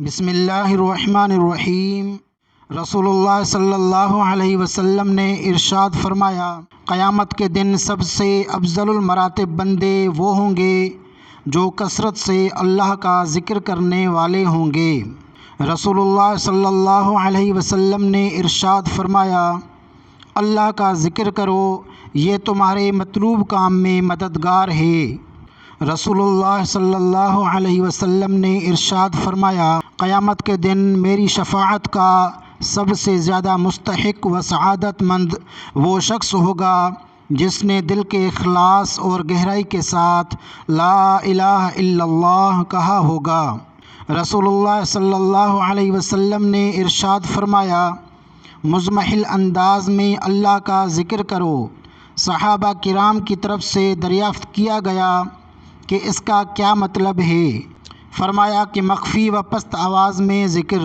بسم اللہ الرحمن الرحیم۔ رسول اللہ صلی اللہ علیہ وسلم نے ارشاد فرمایا، قیامت کے دن سب سے افضل المراتب بندے وہ ہوں گے جو کثرت سے اللہ کا ذکر کرنے والے ہوں گے۔ رسول اللہ صلی اللہ علیہ وسلم نے ارشاد فرمایا، اللہ کا ذکر کرو، یہ تمہارے مطلوب کام میں مددگار ہے۔ رسول اللہ صلی اللہ علیہ وسلم نے ارشاد فرمایا، قیامت کے دن میری شفاعت کا سب سے زیادہ مستحق و سعادت مند وہ شخص ہوگا جس نے دل کے اخلاص اور گہرائی کے ساتھ لا الہ الا اللہ کہا ہوگا۔ رسول اللہ صلی اللہ علیہ وسلم نے ارشاد فرمایا، مزمحل انداز میں اللہ کا ذکر کرو۔ صحابہ کرام کی طرف سے دریافت کیا گیا کہ اس کا کیا مطلب ہے؟ فرمایا کہ مخفی و پست آواز میں ذکر۔